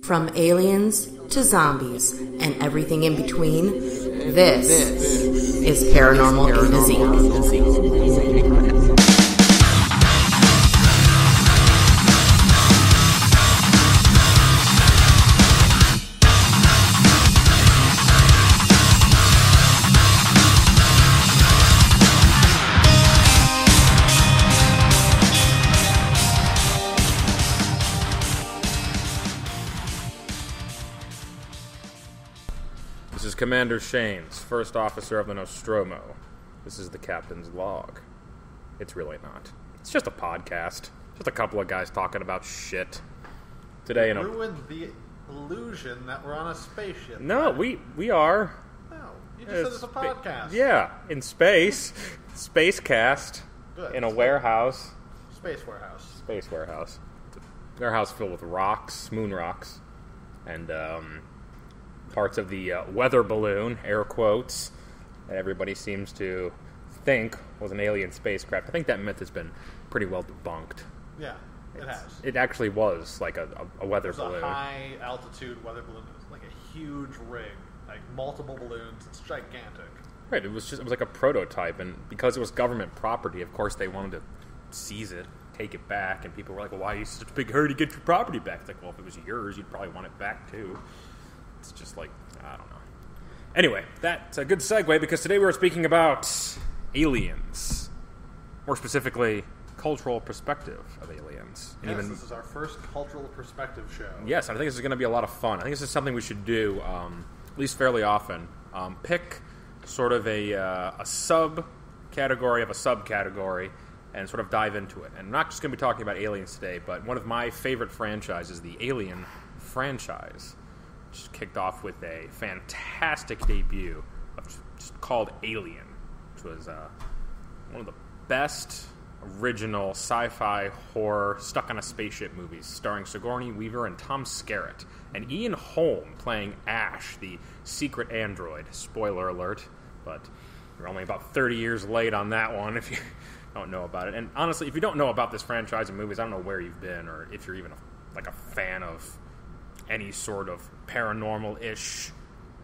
From aliens to zombies and everything in between, this is Paranormal A to Z. Commander Shanes, first officer of the Nostromo. This is the captain's log. It's really not. It's just a podcast. Just a couple of guys talking about shit. Today, you ruined the illusion that we're on a spaceship. No, we are. No, you just said it's a podcast. Yeah, in space. Spacecast. Good. In a warehouse. Space warehouse. Space warehouse. It's a warehouse filled with rocks, moon rocks, and parts of the weather balloon, air quotes, that everybody seems to think was an alien spacecraft. I think that myth has been pretty well debunked. Yeah, it has. It actually was like a weather balloon. It was a high-altitude weather balloon. It was like a huge rig, like multiple balloons. It's gigantic. Right, it was like a prototype, and because it was government property, of course they wanted to seize it, take it back, and people were like, well, why are you such a big hurry to get your property back? It's like, well, if it was yours, you'd probably want it back too. It's just like, I don't know. Anyway, that's a good segue because today we are speaking about aliens. More specifically, cultural perspective of aliens. And yes, this is our first cultural perspective show. Yes, I think this is going to be a lot of fun. I think this is something we should do, at least fairly often. Pick sort of a subcategory of a subcategory and sort of dive into it. And I'm not just going to be talking about aliens today, but one of my favorite franchises, the Alien franchise. Just kicked off with a fantastic debut just called Alien, which was one of the best original sci-fi horror stuck on a spaceship movies, starring Sigourney Weaver and Tom Skerritt, and Ian Holm playing Ash, the secret android. Spoiler alert, but you're only about 30 years late on that one if you don't know about it. And honestly, if you don't know about this franchise of movies, I don't know where you've been or if you're even a fan of any sort of paranormal-ish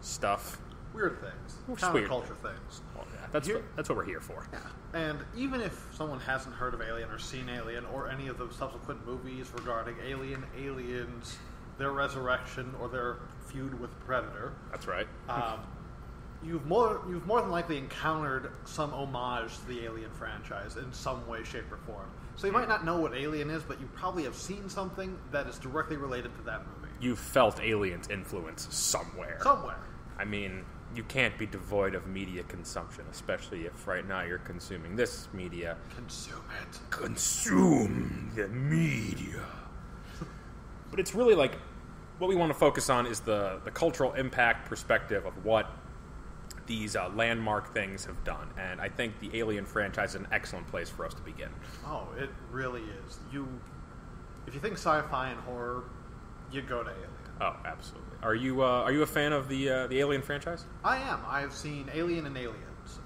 stuff. Weird things. Counterculture things. Well, yeah, that's what we're here for. Yeah. And even if someone hasn't heard of Alien or seen Alien or any of the subsequent movies regarding aliens, their resurrection, or their feud with Predator. That's right. You've more than likely encountered some homage to the Alien franchise in some way, shape, or form. So you might not know what Alien is, but you probably have seen something that is directly related to that movie. You've felt Alien's influence somewhere. Somewhere. I mean, you can't be devoid of media consumption, especially if right now you're consuming this media. Consume it. Consume the media. But it's really like, what we want to focus on is the cultural impact perspective of what these landmark things have done. And I think the Alien franchise is an excellent place for us to begin. Oh, it really is. If you think sci-fi and horror, you go to Alien. Oh, absolutely. Are you a fan of the Alien franchise? I am. I've seen Alien and Aliens.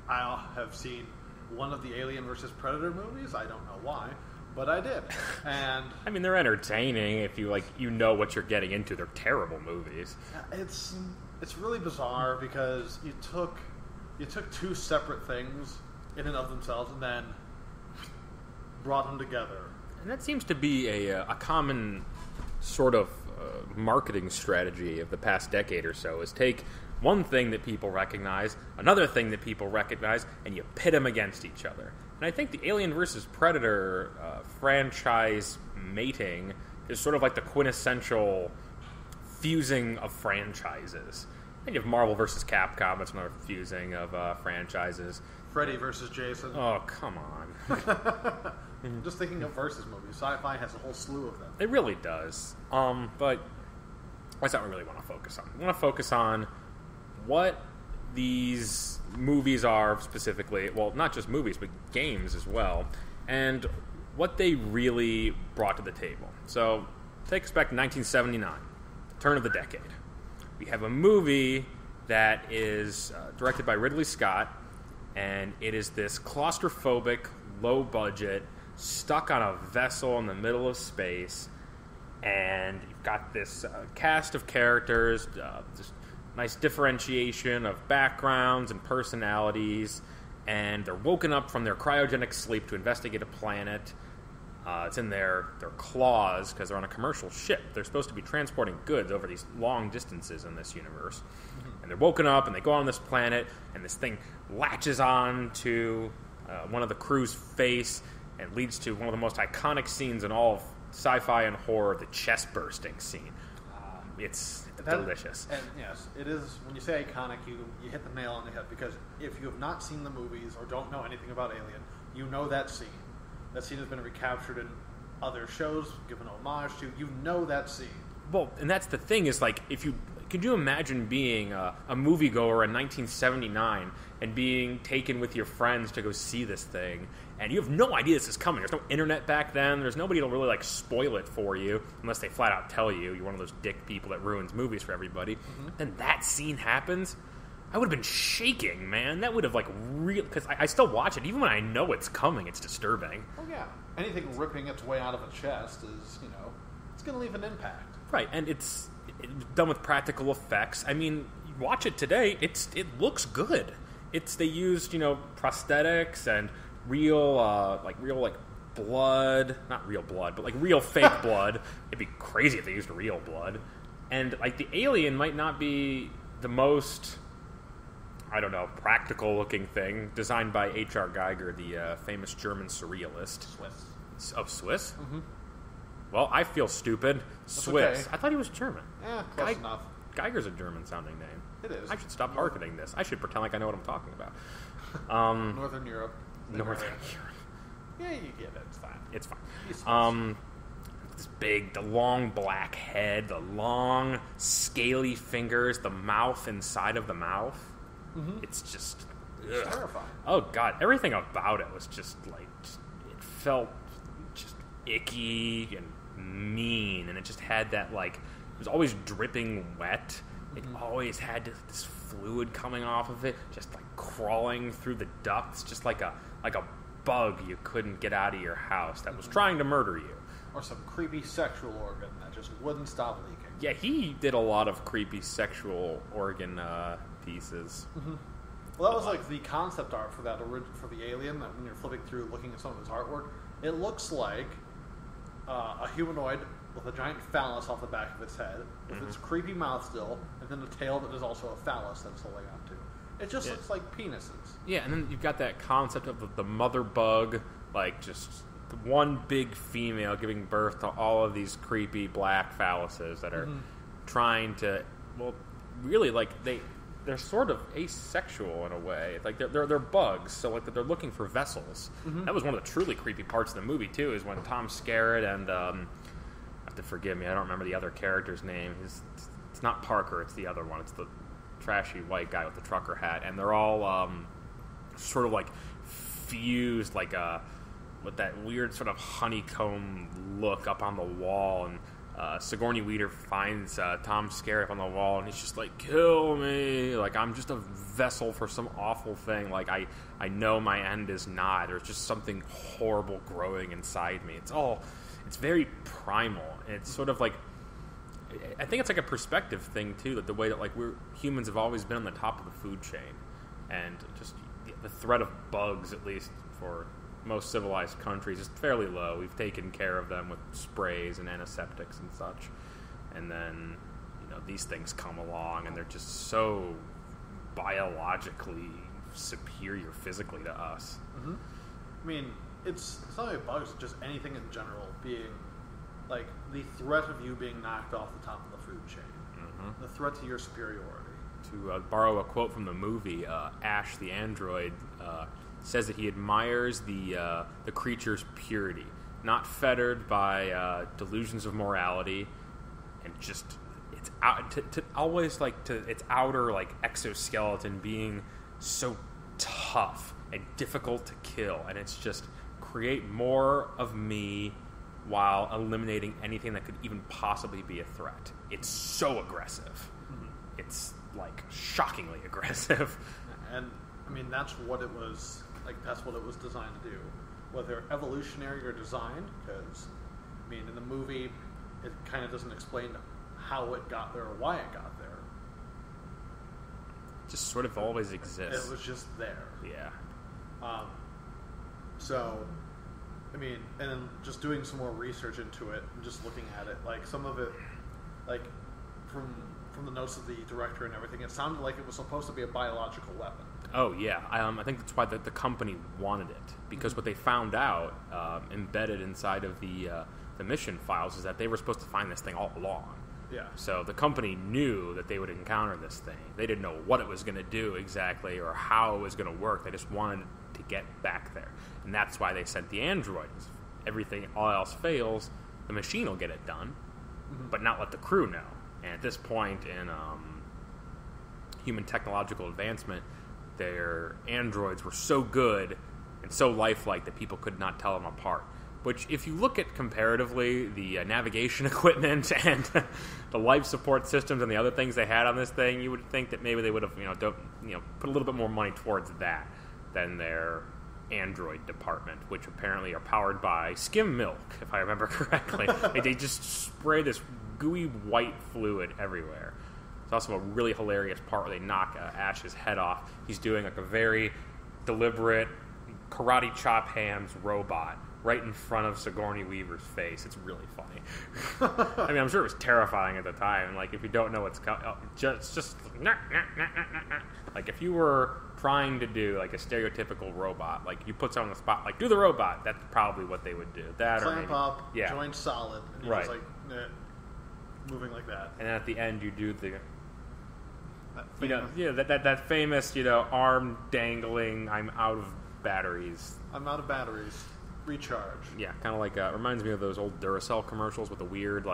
I have seen one of the Alien versus Predator movies. I don't know why, but I did. And I mean, they're entertaining if you know what you're getting into. They're terrible movies. It's really bizarre because you took two separate things in and of themselves and then brought them together. And that seems to be a common sort of marketing strategy of the past decade or so, is take one thing that people recognize, another thing that people recognize, and you pit them against each other. And I think the Alien versus Predator franchise mating is sort of like the quintessential fusing of franchises. I think of Marvel versus Capcom, that's another fusing of franchises. Freddy versus Jason. Oh, come on. Just thinking of versus movies. Sci-fi has a whole slew of them. It really does. But that's not what we really want to focus on. We want to focus on what these movies are specifically. Well, not just movies, but games as well. And what they really brought to the table. So, take us back to 1979, turn of the decade. We have a movie that is directed by Ridley Scott, and it is this claustrophobic, low-budget, stuck on a vessel in the middle of space, and you've got this cast of characters, just nice differentiation of backgrounds and personalities, and they're woken up from their cryogenic sleep to investigate a planet. It's in their claws because they're on a commercial ship. They're supposed to be transporting goods over these long distances in this universe. Mm-hmm. And they're woken up, and they go on this planet, and this thing latches on to one of the crew's face and leads to one of the most iconic scenes in all of sci-fi and horror, the chest-bursting scene. It's delicious. And yes, it is. When you say iconic, you hit the nail on the head, because if you have not seen the movies or don't know anything about Alien, you know that scene. That scene has been recaptured in other shows, given homage to. You know that scene. Well, and that's the thing is, like, could you imagine being a moviegoer in 1979 and being taken with your friends to go see this thing, and you have no idea this is coming? There's no internet back then. There's nobody to really, like, spoil it for you, unless they flat out tell you. You're one of those dick people that ruins movies for everybody. Mm-hmm. Then that scene happens. I would have been shaking, man. That would have, like, because I still watch it. Even when I know it's coming, it's disturbing. Oh, yeah. Anything ripping its way out of a chest is, it's going to leave an impact. Right, and it's done with practical effects. I mean, you watch it today, it looks good. They used, prosthetics and real blood. Not real blood, but, like, real fake blood. It'd be crazy if they used real blood. And, like, the alien might not be the most, I don't know, practical-looking thing, designed by H.R. Geiger, the famous German surrealist. Swiss? Mm-hmm. Well, I feel stupid. Swiss. Okay. I thought he was German. Yeah, close enough. Geiger's a German-sounding name. It is. I should stop marketing this. I should pretend like I know what I'm talking about. Northern Europe. Northern Europe. Yeah, you get it. It's fine. It's fine. This big, the long black head, the long, scaly fingers, the mouth inside of the mouth. Mm-hmm. It's just... It's terrifying. Oh, God. Everything about it was just, like... It felt just icky and mean, and it just had that, like... It was always dripping wet. It always had this fluid coming off of it, just, like, crawling through the ducts, just like a bug you couldn't get out of your house that was trying to murder you. Or some creepy sexual organ that just wouldn't stop leaking. Yeah, he did a lot of creepy sexual organ pieces. Mm-hmm. Well, that was like the concept art for for the alien. That when you're flipping through, looking at some of his artwork, it looks like a humanoid with a giant phallus off the back of its head, with its creepy mouth still, and then a tail that is also a phallus that it's holding on to. It just looks like penises. Yeah, and then you've got that concept of the mother bug, like just one big female giving birth to all of these creepy black phalluses that are trying to, well, really, like, they're sort of asexual in a way. Like, they're bugs, so, like, they're looking for vessels. Mm-hmm. That was one of the truly creepy parts of the movie, too, is when Tom Skerritt and, have to forgive me, I don't remember the other character's name. It's not Parker, it's the other one. It's the trashy white guy with the trucker hat, and they're all sort of like fused, like with that weird sort of honeycomb look up on the wall. And Sigourney Weaver finds Tom Skerritt on the wall, and he's just like, "Kill me! Like, I'm just a vessel for some awful thing. Like, I know my end is nigh. There's just something horrible growing inside me." It's very primal. And it's sort of like, I think it's like a perspective thing too, that the way that, like, humans have always been on the top of the food chain, and just the threat of bugs, at least for most civilized countries, is fairly low. We've taken care of them with sprays and antiseptics and such, and then these things come along and they're just so biologically superior physically to us. Mm-hmm. I mean, it's not only bugs, it's just anything in general being, like, the threat of you being knocked off the top of the food chain. Mm-hmm. The threat to your superiority. To borrow a quote from the movie, Ash the android says that he admires the creature's purity, not fettered by delusions of morality, and just its its outer, like, exoskeleton being so tough and difficult to kill, and it's just create more of me while eliminating anything that could even possibly be a threat. It's so aggressive. Mm-hmm. It's, like, shockingly aggressive. And, I mean, that's what it was designed to do. Whether evolutionary or designed, because, I mean, in the movie, it kind of doesn't explain how it got there or why it got there. It just sort of always exists. It was just there. Yeah. So, I mean, and then just doing some more research into it and just looking at it, like some of it, like from the notes of the director and everything, it sounded like it was supposed to be a biological weapon. Oh yeah, I think that's why the company wanted it, because what they found out embedded inside of the mission files is that they were supposed to find this thing all along. Yeah. So the company knew that they would encounter this thing. They didn't know what it was going to do exactly or how it was going to work. They just wanted to get back there, and that's why they sent the androids. Everything, all else fails, the machine will get it done, but not let the crew know. And at this point in human technological advancement, their androids were so good and so lifelike that people could not tell them apart. Which, if you look at comparatively the navigation equipment and the life support systems and the other things they had on this thing, you would think that maybe they would have, put a little bit more money towards that than their android department, which apparently are powered by skim milk, if I remember correctly. They just spray this gooey white fluid everywhere. It's also a really hilarious part where they knock Ash's head off. He's doing like a very deliberate karate chop hands robot right in front of Sigourney Weaver's face. It's really funny. I mean, I'm sure it was terrifying at the time. Like, if you don't know what's coming, just like if you were trying to do like a stereotypical robot, like you put someone on the spot, like do the robot. That's probably what they would do. That clamp or maybe, up, yeah, joint solid, and you're right, just like moving like that. And then at the end, you do the. That that famous, arm dangling. I'm out of batteries. I'm out of batteries. Recharge. Yeah, kind of like reminds me of those old Duracell commercials with the weird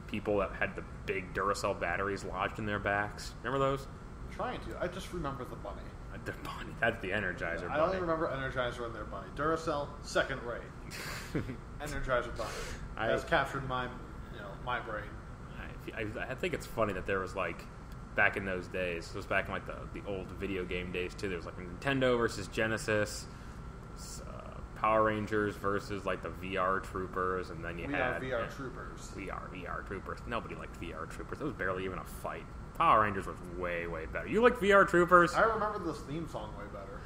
people that had the big Duracell batteries lodged in their backs. Remember those? I'm trying to. I just remember the bunny. The bunny. That's the Energizer bunny. I only remember Energizer and their bunny. Duracell, second rate. Energizer bunny. That's captured my brain. I think it's funny that there was back in those days. It was back in the old video game days too. There was Nintendo versus Genesis. Power Rangers versus the VR Troopers, and then you had VR Troopers. VR Troopers. Nobody liked VR Troopers. It was barely even a fight. Power Rangers was way, way better. You like VR Troopers? I remember this theme song way better.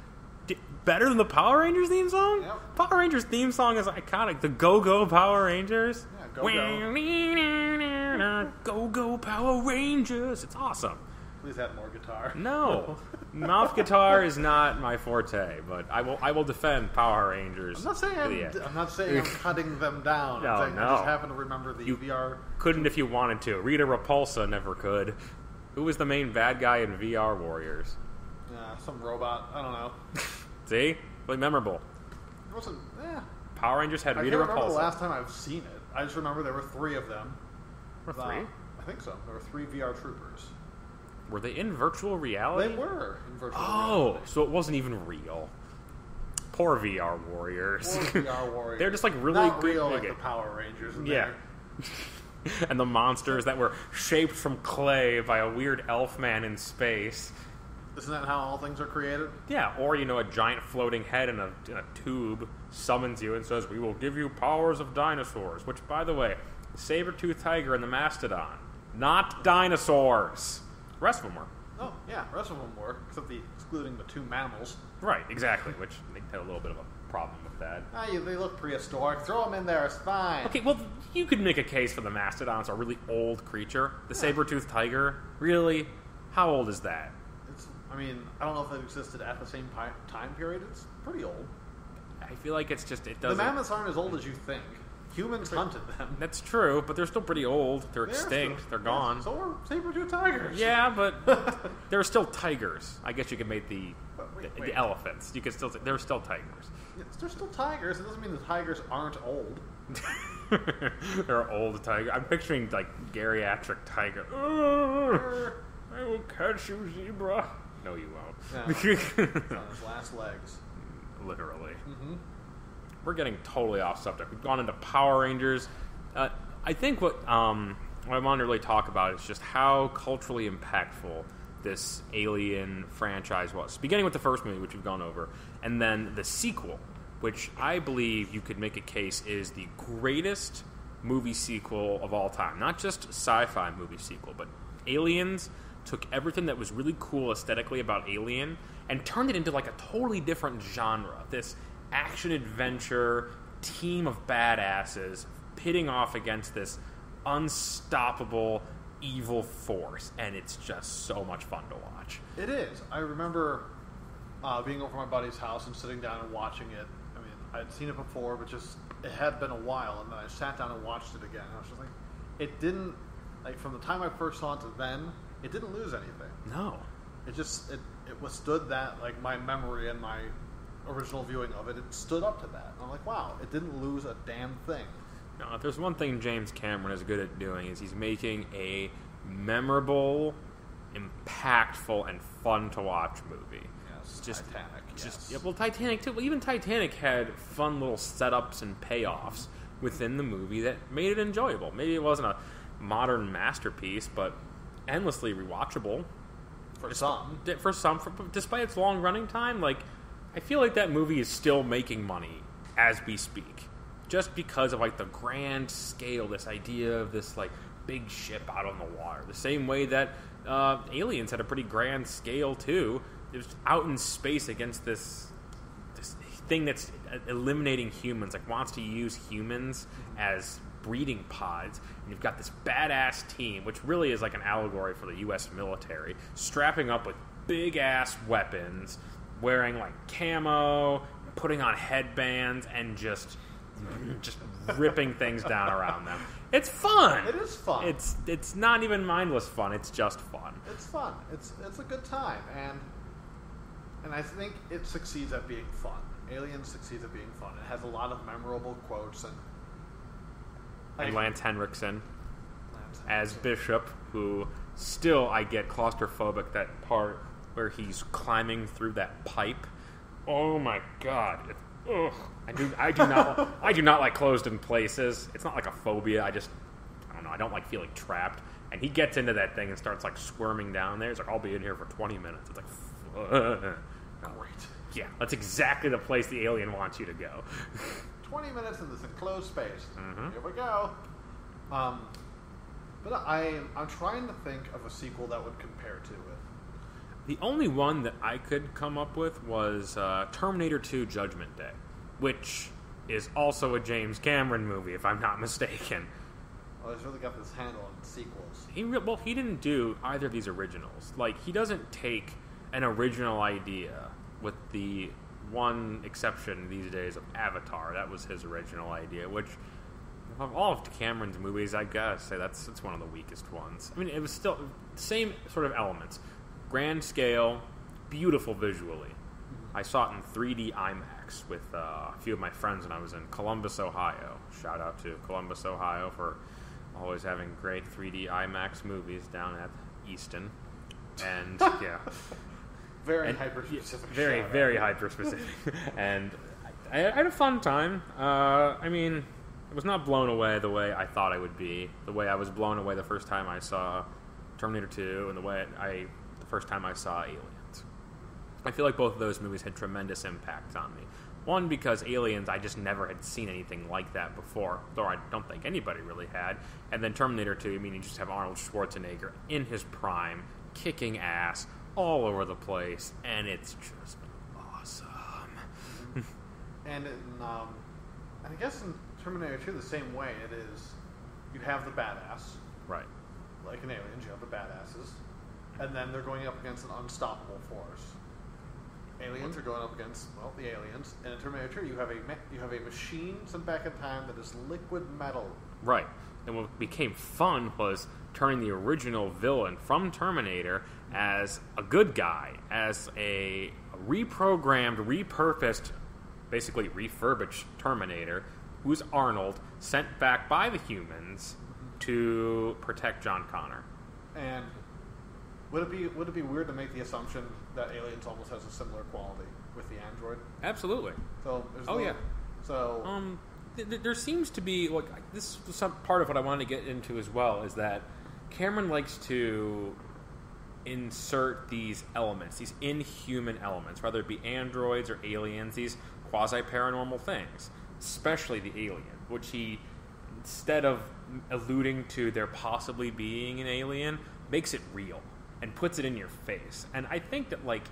Better than the Power Rangers theme song? Yep. Power Rangers theme song is iconic. The Go-Go Power Rangers. Yeah, Go-Go. Go-Go Power Rangers. It's awesome. Please add more guitar. No. Mouth guitar is not my forte, but I will defend Power Rangers. I'm not saying I'm cutting them down. No, I'm saying no. I just happen to remember the You VR. Couldn't if you wanted to. Rita Repulsa never could. Who was the main bad guy in VR Warriors? Some robot. I don't know. See? Really memorable. It wasn't. Power Rangers had Rita I can't remember Repulsa. the last time I've seen it. I just remember there were 3 of them. Were 3? I think so. There were 3 VR Troopers. Were they in virtual reality? They were in virtual reality. reality. So it wasn't even real. Poor VR Warriors. Poor VR Warriors. They're just really not good. real like the Power Rangers. Yeah. And the monsters that were shaped from clay by a weird elf man in space. Isn't that how all things are created? Yeah, or a giant floating head in a tube summons you and says, "We will give you powers of dinosaurs." Which, by the way, the saber-toothed tiger and the mastodon, not dinosaurs. The rest of them were. Oh, yeah, the rest of them were, excluding the 2 mammals. Right, exactly, which they had a little bit of a problem with that. They look prehistoric. Throw them in there, it's fine. Okay, well, you could make a case for the mastodons, a really old creature. The saber-toothed tiger, really? How old is that? I don't know if it existed at the same time period. It's pretty old. I feel like it's just, it The doesn't... mammoths aren't as old as you think. Humans hunted them. That's true, but they're still pretty old. They're extinct. They're gone. So are saber-toothed tigers. Yeah, but they're still tigers. I guess you could make the elephants. You could still say they're still tigers. Yes, they're still tigers. It doesn't mean the tigers aren't old. They're old tigers. I'm picturing geriatric tiger. I will catch you, zebra. No, you won't. No, it's on his last legs. Literally. Mm-hmm. We're getting totally off subject. We've gone into Power Rangers. I think what I want to really talk about is just how culturally impactful this Alien franchise was. Beginning with the first movie, which we've gone over, and then the sequel, which I believe you could make a case is the greatest movie sequel of all time. Not just sci-fi movie sequel, but Aliens took everything that was really cool aesthetically about Alien and turned it into like a totally different genre. This action-adventure team of badasses pitting off against this unstoppable evil force, and it's just so much fun to watch. It is. I remember being over at my buddy's house and sitting down and watching it. I mean, I'd seen it before, but just it had been a while, and then I sat down and watched it again. And I was just like, it didn't, like, from the time I first saw it to then, it didn't lose anything. No. It just, it withstood that, like, my memory and my original viewing of it, it stood up to that. And I'm like, wow, it didn't lose a damn thing. No, if there's one thing James Cameron is good at doing, is he's making a memorable, impactful, and fun-to-watch movie. Yes, Just Titanic, yes. Yeah, well, Titanic, too. Well, even Titanic had fun little setups and payoffs within the movie that made it enjoyable. Maybe it wasn't a modern masterpiece, but endlessly rewatchable. For some. Despite its long running time, like, I feel like that movie is still making money as we speak. Just because of, like, the grand scale, this idea of this, like, big ship out on the water. The same way that Aliens had a pretty grand scale, too. It was out in space against this thing that's eliminating humans, like, wants to use humans as breeding pods. And you've got this badass team, which really is like an allegory for the U.S. military, strapping up with big-ass weapons, wearing, like, camo, putting on headbands, and just ripping things down around them. It's fun. It is fun. It's not even mindless fun. It's just fun. It's fun. It's a good time, and I think it succeeds at being fun. Aliens succeeds at being fun. It has a lot of memorable quotes and Lance Henriksen as Bishop, who still I get claustrophobic. That part where he's climbing through that pipe. Oh my god. I do not like closed in places. It's not like a phobia. I don't know. I don't like feeling trapped. And he gets into that thing and starts like squirming down there. He's like, I'll be in here for 20 minutes. It's like, great. Yeah, that's exactly the place the alien wants you to go. 20 minutes in this enclosed space. Mm-hmm. Here we go. But I'm trying to think of a sequel that would compare to it. The only one that I could come up with was Terminator 2 Judgment Day, which is also a James Cameron movie, if I'm not mistaken. Well, he's really got this handle on sequels. He didn't do either of these originals. Like, he doesn't take an original idea, with the one exception these days of Avatar. That was his original idea, which, of all of Cameron's movies, I gotta say it's one of the weakest ones. I mean, it was still the same sort of elements. Grand scale, beautiful visually. I saw it in 3D IMAX with a few of my friends when I was in Columbus, Ohio. Shout out to Columbus, Ohio for always having great 3D IMAX movies down at Easton. And, yeah. Very hyper-specific. Very hyper-specific. And I had a fun time. I mean, I was not blown away the way I thought I would be. The way I was blown away the first time I saw Terminator 2 and the first time I saw Aliens. I feel like both of those movies had tremendous impact on me. One, because Aliens, I just never had seen anything like that before, though I don't think anybody really had. And then Terminator 2, I mean, you just have Arnold Schwarzenegger in his prime, kicking ass all over the place, and it's just awesome. And I guess in Terminator 2, the same way, it is, you have the badass. Right. Like in Aliens, you have the badasses. And then they're going up against an unstoppable force. Aliens are going up against, well, the aliens. And in Terminator 2, you have a machine sent back in time that is liquid metal. Right. And what became fun was turning the original villain from Terminator as a good guy, as a reprogrammed, repurposed, basically refurbished Terminator, who's Arnold, sent back by the humans to protect John Connor. And would it be weird to make the assumption that Aliens almost has a similar quality with the android? Absolutely. So there seems to be, like, this is some part of what I wanted to get into as well, is that Cameron likes to insert these elements, these inhuman elements, whether it be androids or aliens, these quasi-paranormal things, especially the alien, which he instead of alluding to there possibly being an alien, makes it real and puts it in your face. And I think that, like,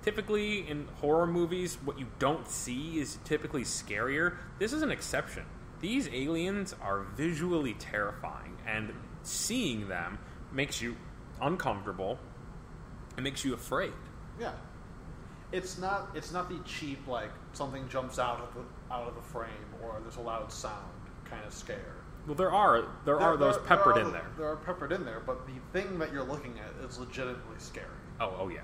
typically in horror movies, what you don't see is typically scarier. This is an exception. These aliens are visually terrifying, and seeing them makes you uncomfortable. It makes you afraid. Yeah. It's not the cheap, like, something jumps out of the frame or there's a loud sound kind of scare. Well, there are those peppered in there. There are peppered in there, but the thing that you're looking at is legitimately scary. Oh yeah.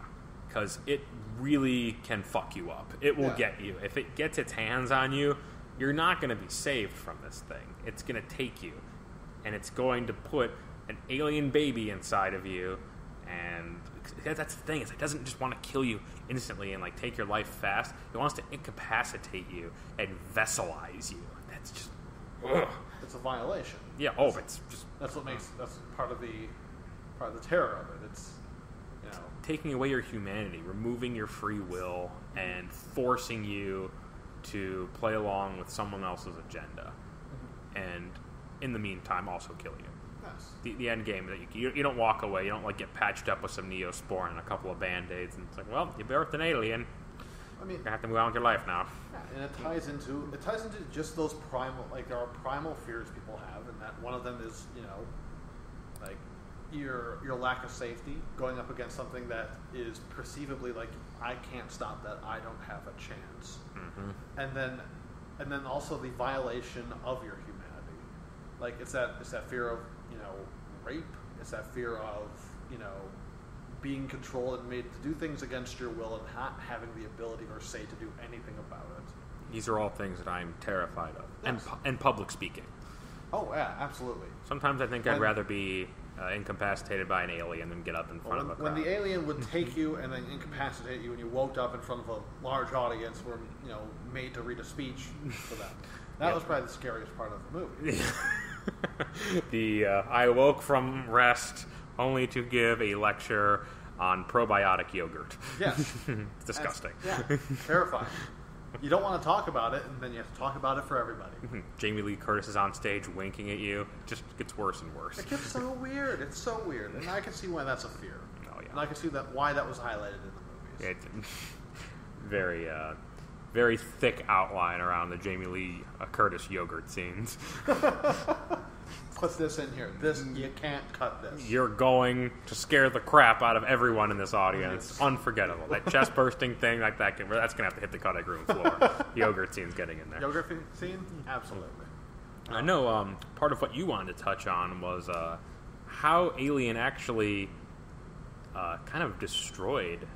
Because it really can fuck you up. It will get you. If it gets its hands on you, you're not going to be saved from this thing. It's going to take you. And it's going to put an alien baby inside of you. And that's the thing. Is it doesn't just want to kill you instantly and, like, take your life fast. It wants to incapacitate you and vesselize you. That's just... Ugh. It's a violation. Yeah, it's just... That's part of the terror of it. It's, you know... taking away your humanity, removing your free will, and forcing you to play along with someone else's agenda. Mm-hmm. And, in the meantime, also kill you. Yes. The end game, that you don't walk away, you don't, like, get patched up with some Neosporin and a couple of Band-Aids, and it's like, well, you birthed an alien. I mean, you have to move on with your life now. Yeah, and it ties into just those primal, like, there are primal fears people have, and that one of them is, you know, like, your lack of safety, going up against something that is perceivably like, I can't stop that, I don't have a chance. Mm-hmm. And then also the violation of your humanity. Like, it's that fear of, you know, rape. It's that fear of, you know, being controlled and made to do things against your will and not having the ability or say to do anything about it. These are all things that I'm terrified of. Yes. And public speaking. Oh, yeah, absolutely. Sometimes I think I'd rather be incapacitated by an alien than get up in front of a crowd. When the alien would take you and then incapacitate you and you woke up in front of a large audience were, you know, made to read a speech for them. That was probably the scariest part of the movie. I woke from rest only to give a lecture on probiotic yogurt. Yes. It's disgusting. Terrifying. You don't want to talk about it, and then you have to talk about it for everybody. Jamie Lee Curtis is on stage winking at you. It just gets worse and worse. It gets so weird. It's so weird. And I can see why that's a fear. Oh, yeah. And I can see why that was highlighted in the movies. Very, very thick outline around the Jamie Lee Curtis yogurt scenes. Put this in here. You can't cut this. You're going to scare the crap out of everyone in this audience. Yes. Unforgettable. That chest bursting thing, like that's going to have to hit the cutting room floor. Yogurt scene's getting in there. Yogurt scene? Absolutely. I know part of what you wanted to touch on was how Alien actually kind of destroyed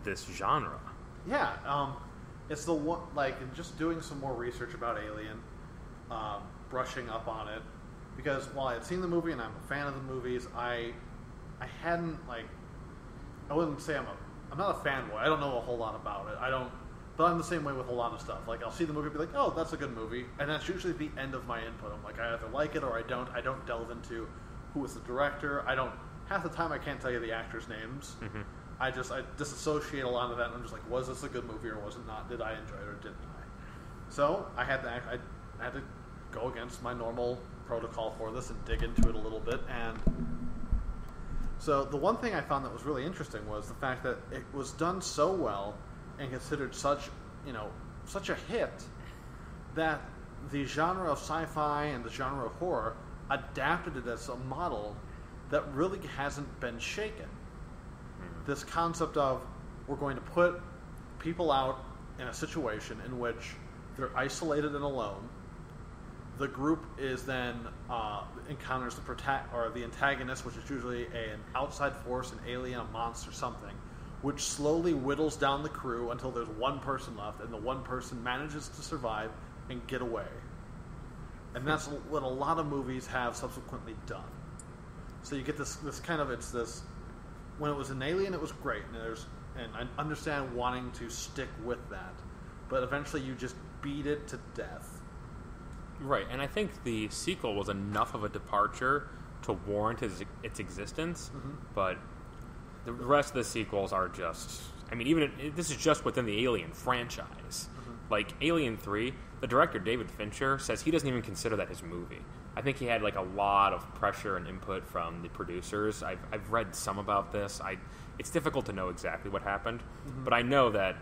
this genre. Yeah. It's the one, like, just doing some more research about Alien, brushing up on it. Because while I had seen the movie and I'm a fan of the movies, I hadn't, like, I wouldn't say I'm not a fanboy. I don't know a whole lot about it. But I'm the same way with a lot of stuff. Like, I'll see the movie and be like, oh, that's a good movie. And that's usually the end of my input. I'm like, I either like it or I don't. I don't delve into who was the director. Half the time I can't tell you the actors' names. Mm-hmm. I disassociate a lot of that and I'm just like, was this a good movie or was it not? Did I enjoy it or didn't I? So I had to go against my normal protocol for this and dig into it a little bit. And so the one thing I found that was really interesting was the fact that it was done so well and considered such a hit that the genre of sci-fi and the genre of horror adapted it as a model that really hasn't been shaken. This concept of we're going to put people out in a situation in which they're isolated and alone. The group is then encounters the antagonist, which is usually an outside force, an alien, a monster, something, which slowly whittles down the crew until there's one person left, and the one person manages to survive and get away. And that's what a lot of movies have subsequently done. So you get this kind of, it's this, when it was an Alien, it was great, and I understand wanting to stick with that, but eventually you just beat it to death. Right, and I think the sequel was enough of a departure to warrant its existence, mm-hmm. but the rest of the sequels are just... I mean, this is just within the Alien franchise. Mm-hmm. Like, Alien 3, the director, David Fincher, says he doesn't even consider that his movie. I think he had like a lot of pressure and input from the producers. I've read some about this. It's difficult to know exactly what happened, but I know that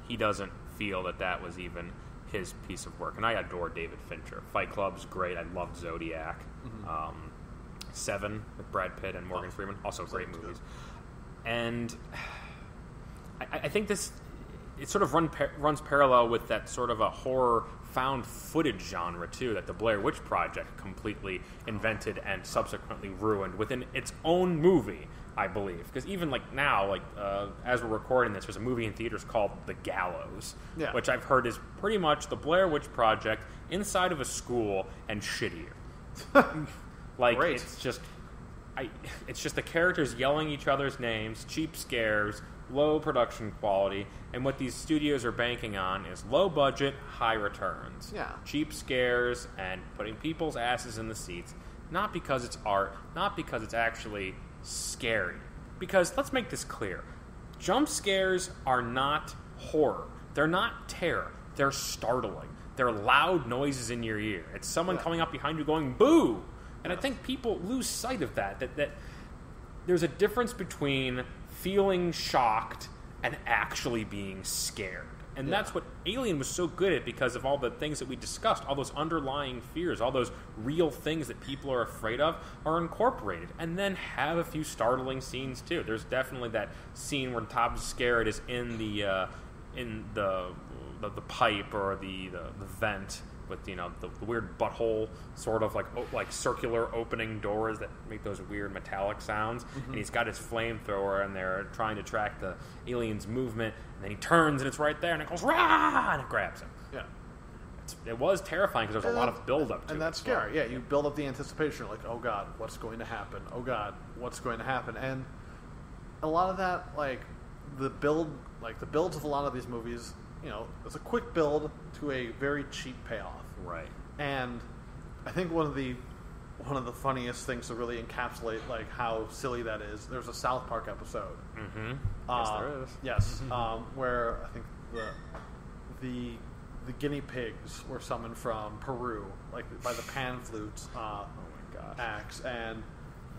he doesn't feel that was even his piece of work. And I adore David Fincher. Fight Club's great. I loved Zodiac. Seven with Brad Pitt and Morgan Freeman, also great movies. And I think it sort of runs parallel with that sort of a horror found footage genre too that the Blair Witch Project completely invented and subsequently ruined within its own movie, I believe. Because even like now, like as we're recording this, there's a movie in theaters called The Gallows, which I've heard is pretty much the Blair Witch Project inside of a school and shittier. Like Great. it's just the characters yelling each other's names, cheap scares, low production quality, and what these studios are banking on is low budget, high returns. Yeah. Cheap scares and putting people's asses in the seats, not because it's art, not because it's actually scary. Because let's make this clear. Jump scares are not horror. They're not terror. They're startling. They're loud noises in your ear. It's someone coming up behind you going, boo! And I think people lose sight of that there's a difference between feeling shocked and actually being scared. And that's what Alien was so good at because of all the things that we discussed, all those underlying fears, all those real things that people are afraid of are incorporated. And then have a few startling scenes, too. There's definitely that scene where Tom's scared is in the pipe or the vent with the weird butthole sort of like circular opening doors that make those weird metallic sounds, and he's got his flamethrower and they're trying to track the alien's movement, and then he turns and it's right there and it goes rah and it grabs him. It was terrifying because there's a lot of build up to it, and that's scary. You build up the anticipation, like, oh god, what's going to happen, oh god, what's going to happen. And a lot of that, like the builds of a lot of these movies, it's a quick build to a very cheap payoff. Right. And I think one of the funniest things to really encapsulate like how silly that is, there's a South Park episode. Yes, there is. Yes, where I think the guinea pigs were summoned from Peru, like by the pan flutes axe, and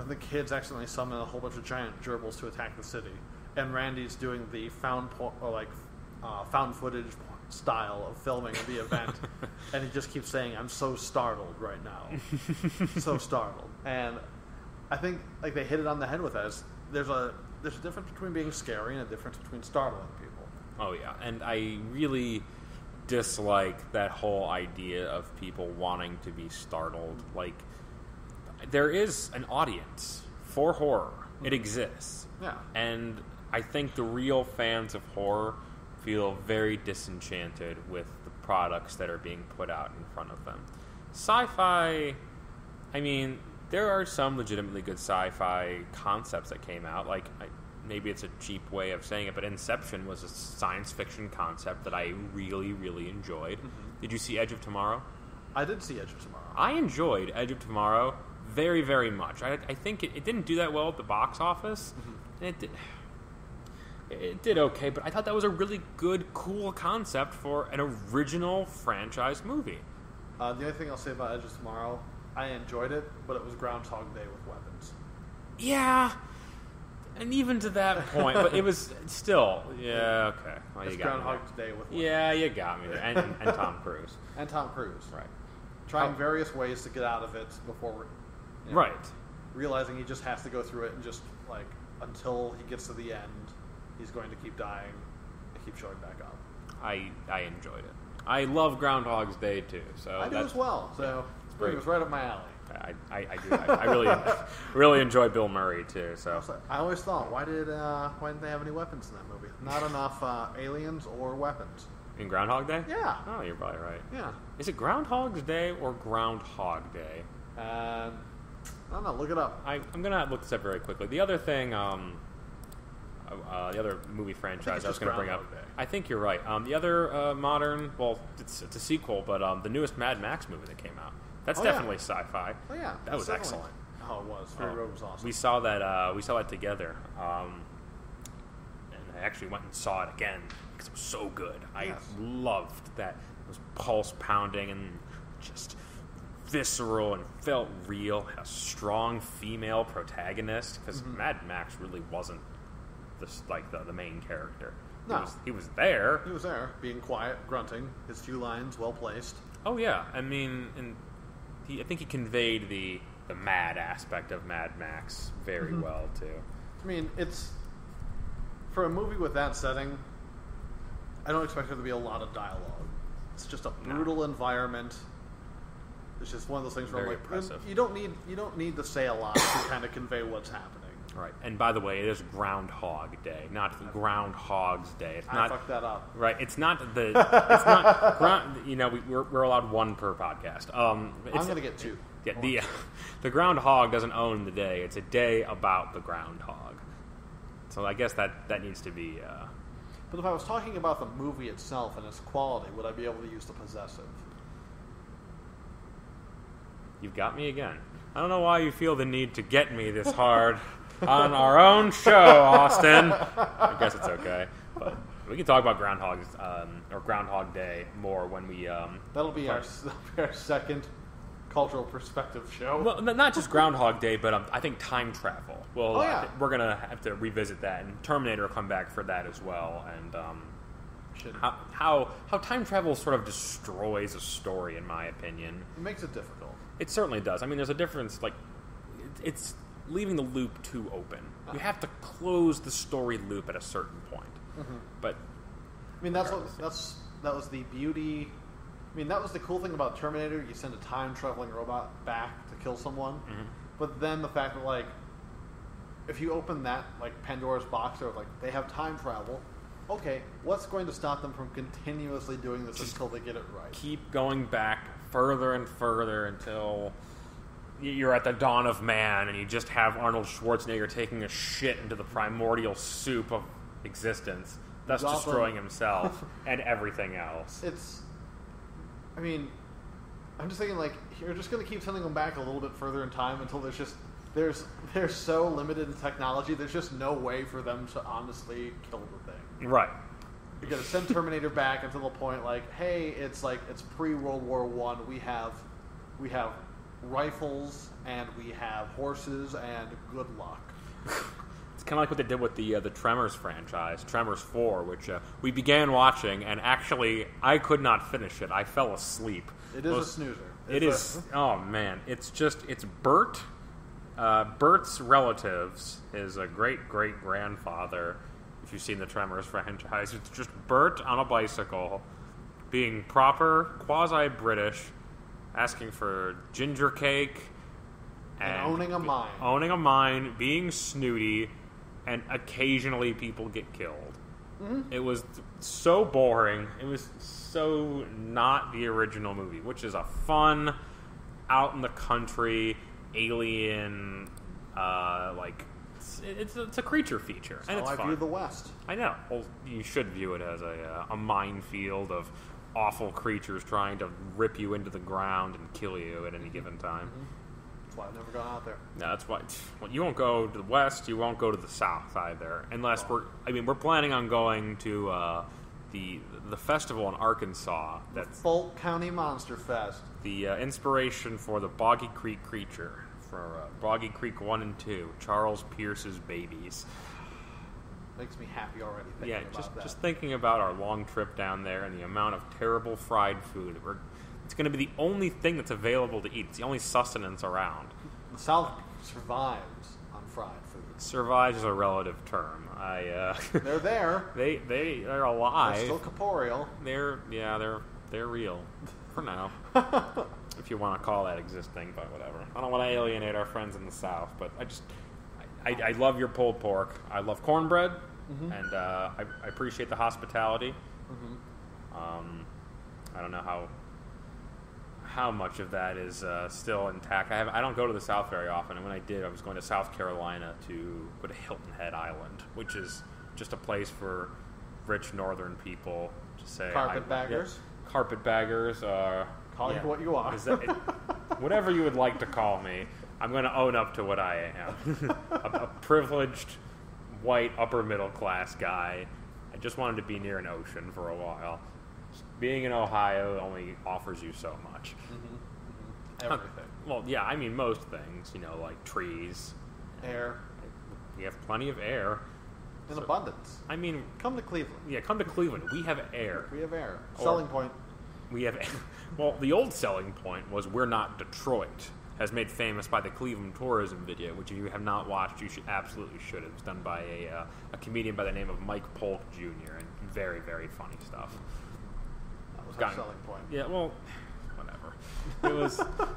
the kids accidentally summon a whole bunch of giant gerbils to attack the city, and Randy's doing the found footage style of filming of the event, and he just keeps saying, "I'm so startled right now, so startled." And I think like they hit it on the head with us. There's a difference between being scary and a difference between startling people. Oh yeah, and I really dislike that whole idea of people wanting to be startled. Like, there is an audience for horror. It exists. Yeah. And I think the real fans of horror feel very disenchanted with the products that are being put out in front of them. Sci-fi, I mean, there are some legitimately good sci-fi concepts that came out. Like, maybe it's a cheap way of saying it, but Inception was a science fiction concept that I really, really enjoyed. Did you see Edge of Tomorrow? I did see Edge of Tomorrow. I enjoyed Edge of Tomorrow very, very much. I think it didn't do that well at the box office. And it did okay, but I thought that was a really good, cool concept for an original franchise movie. The only thing I'll say about Edge of Tomorrow, I enjoyed it, but it was Groundhog Day with weapons. Yeah, and even to that point, but it was still, okay. Well, It's you got Groundhog Day with weapons. Yeah, you got me there. And Tom Cruise. And Tom Cruise. Right. Trying various ways to get out of it before, right. realizing he just has to go through it and just, like, until he gets to the end, he's going to keep dying and keep showing back up. I enjoyed it. I love Groundhog's Day, too. So I do as well. So it was right up my alley. I do. I really enjoy Bill Murray, too. So I always thought, why didn't they have any weapons in that movie? Not enough aliens or weapons. In Groundhog Day? Yeah. Oh, you're probably right. Yeah. Is it Groundhog's Day or Groundhog Day? I don't know. Look it up. I'm going to look this up very quickly. The other thing, the other movie franchise I was going to bring up, I think you're right. The other modern, well, it's a sequel, but the newest Mad Max movie that came out. That's definitely sci-fi. Oh yeah, that was excellent. Oh, it was. Fury Road was awesome. We saw that together, and I actually went and saw it again because it was so good. I loved that. It was pulse pounding and just visceral and felt real. Had a strong female protagonist, because Mad Max really wasn't the main character. No. He was there. He was there, being quiet, grunting, his few lines well placed. Oh yeah, I mean, I think he conveyed the mad aspect of Mad Max very well too. I mean, it's for a movie with that setting. I don't expect there to be a lot of dialogue. It's just a brutal environment. It's just one of those things where Very like oppressive. you don't need to say a lot to kind of convey what's happening. Right, and by the way, it is Groundhog Day, not Groundhog's Day. It's I not fucked that up. right. It's not It's not ground. You know, we're allowed one per podcast. I'm gonna get two. Yeah, the groundhog doesn't own the day. It's a day about the groundhog. So I guess that needs to be. But if I was talking about the movie itself and its quality, would I be able to use the possessive? You've got me again. I don't know why you feel the need to get me this hard on our own show, Austin. I guess it's okay, but we can talk about Groundhog or Groundhog Day more when we. That'll be our second cultural perspective show. Well, not just Groundhog Day, but I think time travel. Well, we're gonna have to revisit that, and Terminator will come back for that as well, and how time travel sort of destroys a story, in my opinion. It makes it difficult. It certainly does. I mean, there's a difference. Like, it's leaving the loop too open. You have to close the story loop at a certain point. But I mean, that was the beauty. I mean, that was the cool thing about Terminator. You send a time-traveling robot back to kill someone. But then the fact that, like, if you open that, like, Pandora's box of, like, they have time travel, okay, what's going to stop them from continuously doing this until they get it right? Keep going back further and further until you're at the dawn of man and you just have Arnold Schwarzenegger taking a shit into the primordial soup of existence, thus destroying himself and everything else. I mean, I'm just thinking, like, you're just going to keep sending them back a little bit further in time until they're so limited in technology, there's just no way for them to honestly kill the thing. Right. You're going to send Terminator back until the point, like, hey, it's pre-World War I. We have rifles and we have horses and good luck. It's kind of like what they did with the Tremors franchise, Tremors 4, which we began watching, and actually I could not finish it. I fell asleep. It is a snoozer. It is. Oh man, it's Bert. Bert's relatives, his great-great-grandfather, if you've seen the Tremors franchise, it's just Bert on a bicycle, being proper, quasi-British, asking for ginger cake, and owning a mine. Owning a mine, being snooty, and occasionally people get killed. It was so boring. It was so not the original movie, which is a fun, out in the country, alien, it's a creature feature, and it's fun. I view the West. I know. Well, you should view it as a minefield of awful creatures trying to rip you into the ground and kill you at any given time. That's why I've never gone out there. No, that's why. Well, you won't go to the West. You won't go to the South either, unless we're planning on going to the festival in Arkansas. That's Fulton County Monster Fest. The inspiration for the Boggy Creek Creature, for Boggy Creek 1 and 2, Charles Pierce's babies. Makes me happy already thinking about that. Just thinking about our long trip down there and the amount of terrible fried food. It's going to be the only thing that's available to eat. It's the only sustenance around. The South survives on fried food. Survives is a relative term. They're there. They're alive. They're still corporeal. They're real for now. If you want to call that existing, but whatever. I don't want to alienate our friends in the South, but I love your pulled pork. I love cornbread, and I appreciate the hospitality. I don't know how much of that is still intact. I don't go to the South very often, and when I did, I was going to South Carolina to go to Hilton Head Island, which is just a place for rich northern people to say Carpetbaggers. Carpetbaggers. Call you what you are. Whatever you would like to call me. I'm going to own up to what I am. a privileged, white, upper middle class guy. I just wanted to be near an ocean for a while. Being in Ohio only offers you so much. everything. Well, yeah, I mean most things, like trees. Air. We have plenty of air. In abundance. I mean... Come to Cleveland. Yeah, come to Cleveland. We have air. We have air. Selling point. We have... Well, the old selling point was we're not Detroit, as made famous by the Cleveland tourism video, which if you have not watched, you absolutely should. It was done by a comedian by the name of Mike Polk Jr., and very, very funny stuff. That was our selling point. Yeah, well...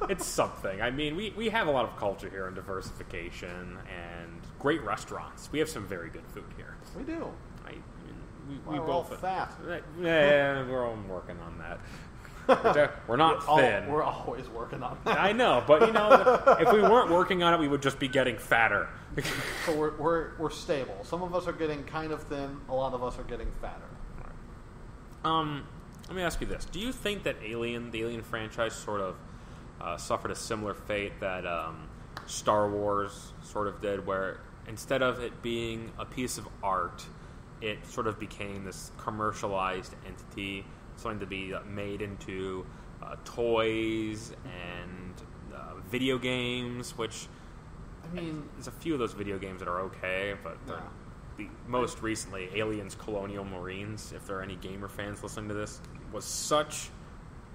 It's something. I mean, we have a lot of culture here and diversification and great restaurants. We have some very good food here. We do. We we're both all fat. Yeah, we're all working on that. We're not thin. We're always working on that. I know, but if we weren't working on it, we would just be getting fatter. So we're stable. Some of us are getting kind of thin. A lot of us are getting fatter. Let me ask you this. Do you think that the Alien franchise sort of suffered a similar fate that Star Wars sort of did, where instead of it being a piece of art, it sort of became this commercialized entity, something to be made into toys and video games, which, I mean, there's a few of those video games that are okay, but most recently, Aliens Colonial Marines, if there are any gamer fans listening to this, was such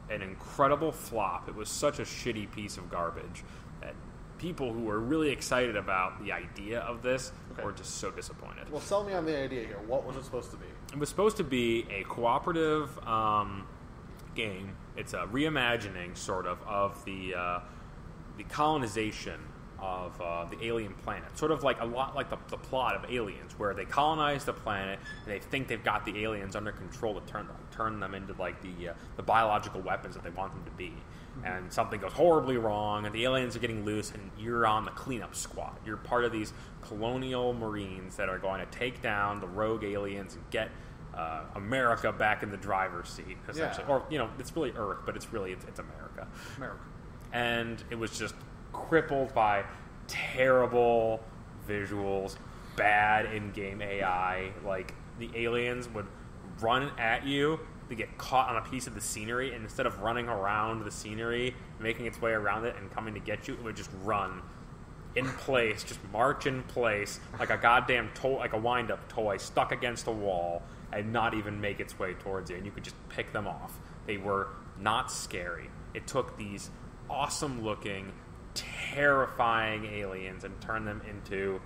an incredible flop. It was such a shitty piece of garbage that people who were really excited about the idea of this were just so disappointed. Well, sell me on the idea here. What was it supposed to be? It was supposed to be a cooperative game. It's a reimagining, sort of the colonization of the alien planet. Sort of like a lot like the plot of Aliens, where they colonize the planet and they think they've got the aliens under control to turn them into like the biological weapons that they want them to be. And something goes horribly wrong, and the aliens are getting loose, and you're on the cleanup squad. You're part of these colonial marines that are going to take down the rogue aliens and get America back in the driver's seat, essentially. Yeah. Or, it's really Earth, but it's America. America. And it was just crippled by terrible visuals, bad in-game AI. Like, the aliens would run at you to get caught on a piece of the scenery, and instead of running around the scenery, making its way around it and coming to get you, it would just run in place, just march in place like a goddamn toy, like a wind-up toy stuck against a wall, and not even make its way towards you, and you could just pick them off. They were not scary. It took these awesome-looking, terrifying aliens and turned them into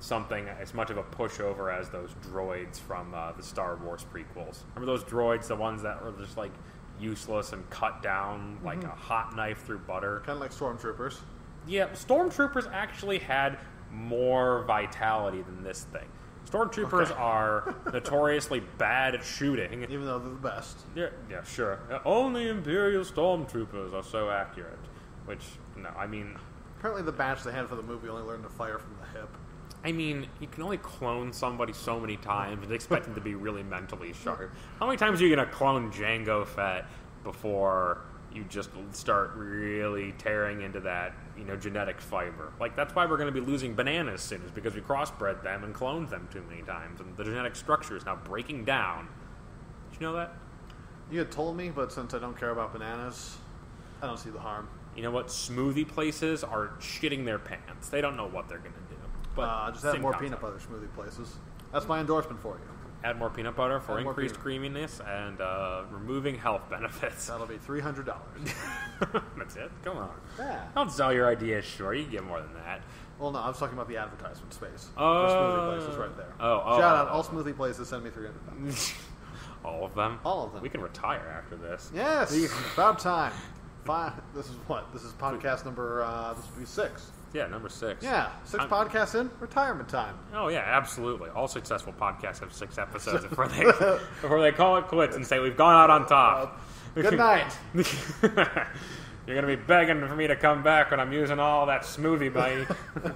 something as much of a pushover as those droids from the Star Wars prequels. Remember those droids, the ones that were just like useless and cut down like a hot knife through butter? Kind of like stormtroopers. Yeah, stormtroopers actually had more vitality than this thing. Stormtroopers are notoriously bad at shooting. Even though they're the best. Yeah, sure. Only Imperial stormtroopers are so accurate. Which, no, I mean... Apparently the batch they had for the movie only learned to fire from the hip. I mean, you can only clone somebody so many times and expect them to be really mentally sharp. How many times are you going to clone Jango Fett before you just start really tearing into that, genetic fiber? Like, that's why we're going to be losing bananas soon, is because we crossbred them and cloned them too many times, and the genetic structure is now breaking down. Did you know that? You had told me, but since I don't care about bananas, I don't see the harm. You know what? Smoothie places are shitting their pants. They don't know what they're going to do. But just add more peanut butter smoothie places. That's my endorsement for you. Add more peanut butter for increased creaminess and removing health benefits. That'll be $300. That's it? Come on. Yeah. Don't sell your ideas short. You can get more than that. Well, no, I was talking about the advertisement space. Oh. For smoothie places right there. Shout out all smoothie places, send me $300. All of them? All of them. We can retire after this. Yes! About time. This is what? This is podcast number, this will be 6. Yeah, number 6. Yeah, 6 podcasts in, retirement time. Oh yeah, absolutely. All successful podcasts have 6 episodes before they call it quits and say we've gone out on top. Good night. You're gonna be begging for me to come back when I'm using all that smoothie buddy,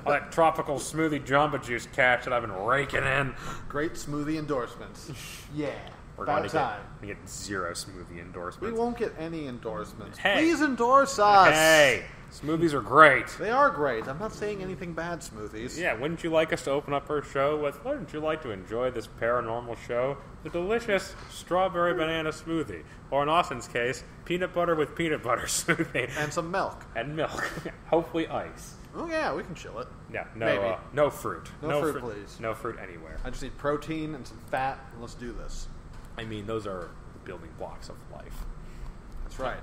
all that tropical smoothie Jamba Juice cash that I've been raking in. Great smoothie endorsements. Yeah. We're About going time. to get 0 smoothie endorsements. We won't get any endorsements. Hey. Please endorse us. Hey, smoothies are great. They are great. I'm not saying anything bad, smoothies. Yeah, wouldn't you like us to open up our show with, wouldn't you like to enjoy this paranormal show? The delicious strawberry banana smoothie. Or in Austin's case, peanut butter with peanut butter smoothie. And some milk. And milk. Hopefully ice. Oh, yeah, we can chill it. Yeah, Maybe. No fruit. No fruit, please. No fruit anywhere. I just need protein and some fat, and let's do this. I mean, those are the building blocks of life. That's right.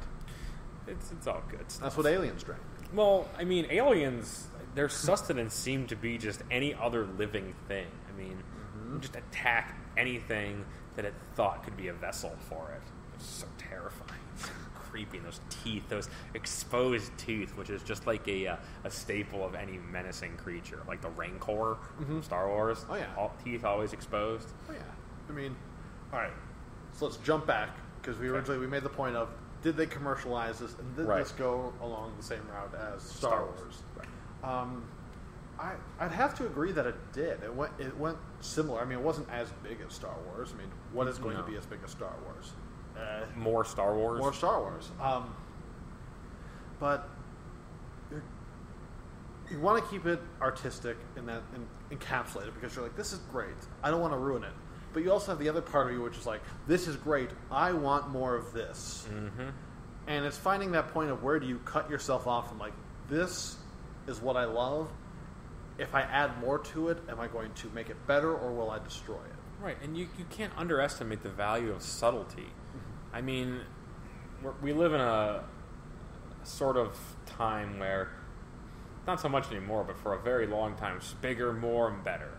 It's all good stuff. That's what aliens drink. Well, I mean, aliens, their sustenance seemed to be just any other living thing. I mean, just attack anything that it thought could be a vessel for it. It's so terrifying. So creepy. And those teeth, those exposed teeth, which is just like a staple of any menacing creature. Like the Rancor from Star Wars. Oh, yeah. All teeth always exposed. Oh, yeah. I mean, all right. So let's jump back, because we made the point of, did they commercialize this, and did this go along the same route as Star Wars? Right. I'd have to agree that it did. It went similar. I mean, it wasn't as big as Star Wars. I mean, what is going to be as big as Star Wars? More Star Wars? More Star Wars. But you want to keep it artistic and encapsulated, because you're like, this is great. I don't want to ruin it. But you also have the other part of you which is like, this is great. I want more of this. Mm-hmm. And it's finding that point of where do you cut yourself off from like, this is what I love. If I add more to it, am I going to make it better, or will I destroy it? Right, and you can't underestimate the value of subtlety. Mm-hmm. I mean, we live in a sort of time where, not so much anymore, but for a very long time, it's bigger, more, and better.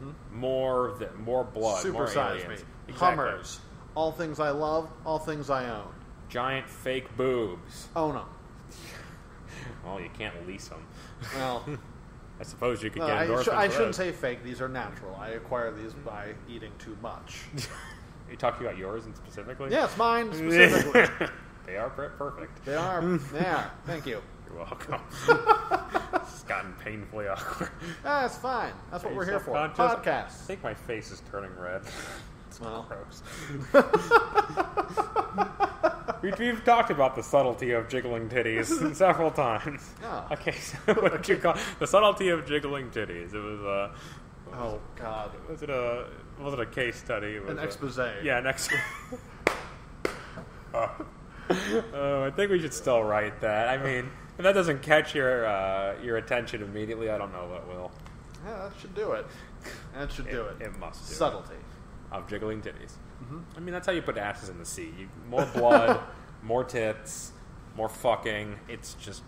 Mm-hmm. More blood, Super more size aliens. me. Exactly. Hummers. All things I love, all things I own. Giant fake boobs. Own them. Well, you can't lease them. Well, I suppose you could get endorsements. I shouldn't say fake. These are natural. I acquire these by eating too much. Are you talking about yours specifically? Yes, mine specifically. They are perfect. They are. Yeah, thank you. You're welcome. It's gotten painfully awkward. That's fine. That's what we're here for. I Podcasts. think my face is turning red. It's gross. We've talked about the subtlety of jiggling titties several times. Oh. Okay, so what did you call the subtlety of jiggling titties? It was oh God. Was it a case study? It was an expose. Yeah, an expose. Oh, I think we should still write that. I mean, if that doesn't catch your attention immediately, I don't know what will. Yeah, that should do it. That should do it. It must do Subtlety. Of jiggling titties. Mm-hmm. I mean, that's how you put asses in the sea. More blood, more tits, more fucking. It's just...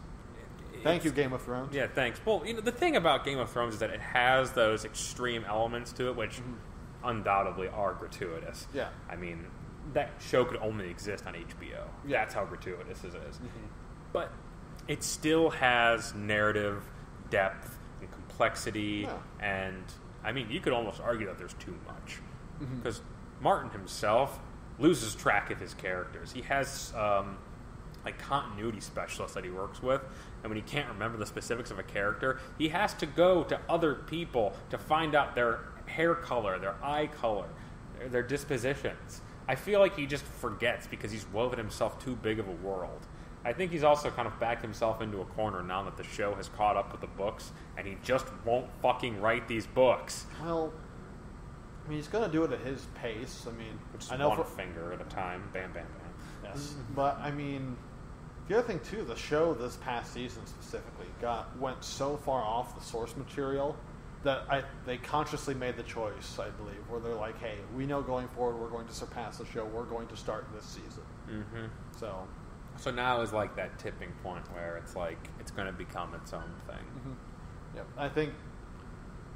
Thank you, Game of Thrones. Yeah, thanks. Well, the thing about Game of Thrones is that it has those extreme elements to it, which undoubtedly are gratuitous. Yeah. I mean, that show could only exist on HBO. Yeah. That's how gratuitous it is. Mm-hmm. But it still has narrative depth and complexity, and, I mean, you could almost argue that there's too much. Because Martin himself loses track of his characters. He has continuity specialists that he works with, and when he can't remember the specifics of a character, he has to go to other people to find out their hair color, their eye color, their dispositions. I feel like he just forgets because he's woven himself too big of a world. I think he's also kind of backed himself into a corner now that the show has caught up with the books, and he just won't fucking write these books. Well, I mean, he's going to do it at his pace. I mean, which is one finger at a time. Bam, bam, bam. Yes. But, I mean, the other thing, too, the show this past season specifically went so far off the source material that they consciously made the choice, I believe, where they're like, hey, we know going forward we're going to surpass the show. We're going to start this season. Mm-hmm. So now is like that tipping point where it's like it's going to become its own thing. Mm-hmm. Yep.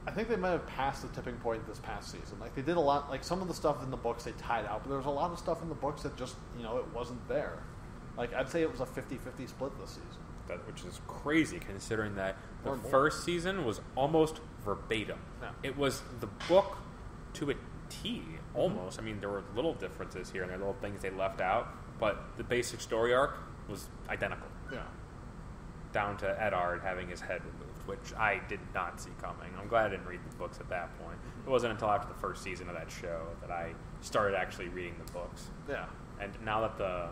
I think they might have passed the tipping point this past season. Like, they did a lot, like, some of the stuff in the books they tied out, but there was a lot of stuff in the books that just, it wasn't there. Like, I'd say it was a 50-50 split this season. Which is crazy, considering that the first season was almost verbatim. Yeah. It was the book to a T, almost. I mean, there were little differences here and there, little things they left out, but the basic story arc was identical. Yeah. Down to Eddard having his head removed which I did not see coming. I'm glad I didn't read the books at that point. It wasn't until after the first season of that show that I started actually reading the books. Yeah. And now that the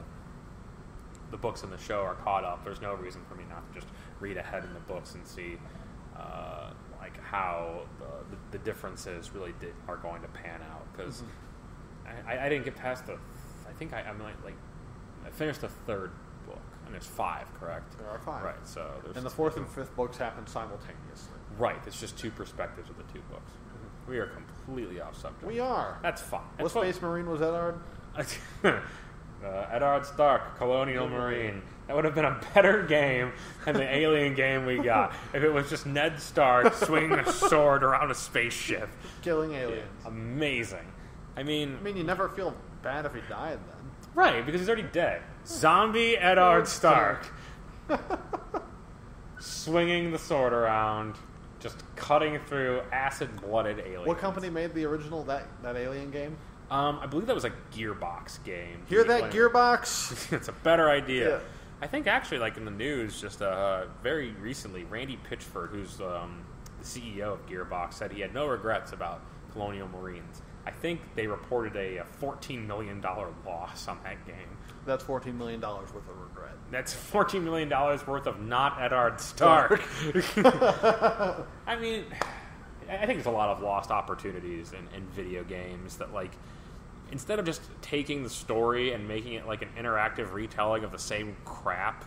books and the show are caught up, there's no reason for me not to just read ahead in the books and see like how the differences really are going to pan out. Because I didn't get past I think I'm like I finished the third book, and there's 5, correct? There are 5. Right. So and the 4th and 5th books happen simultaneously. Right. It's just 2 perspectives of the 2 books. We are completely off subject. We are. That's fine. What Space Marine was Eddard? Eddard Stark, Colonial Marine. That would have been a better game than the alien game we got if it was just Ned Stark swinging a sword around a spaceship. Killing aliens. Amazing. I mean, you never feel bad if he died then. Right, because he's already dead. Zombie Eddard Stark. Swinging the sword around, just cutting through acid-blooded aliens. What company made the original that alien game? I believe that was a Gearbox game. Hear that, Gearbox? It's a better idea. Yeah. I think actually, like in the news, just very recently, Randy Pitchford, who's the CEO of Gearbox, said he had no regrets about Colonial Marines. I think they reported a $14 million loss on that game. That's $14 million worth of regret. That's $14 million worth of not Eddard Stark. I mean, I think there's a lot of lost opportunities in video games that, like, instead of just taking the story and making it like an interactive retelling of the same crap,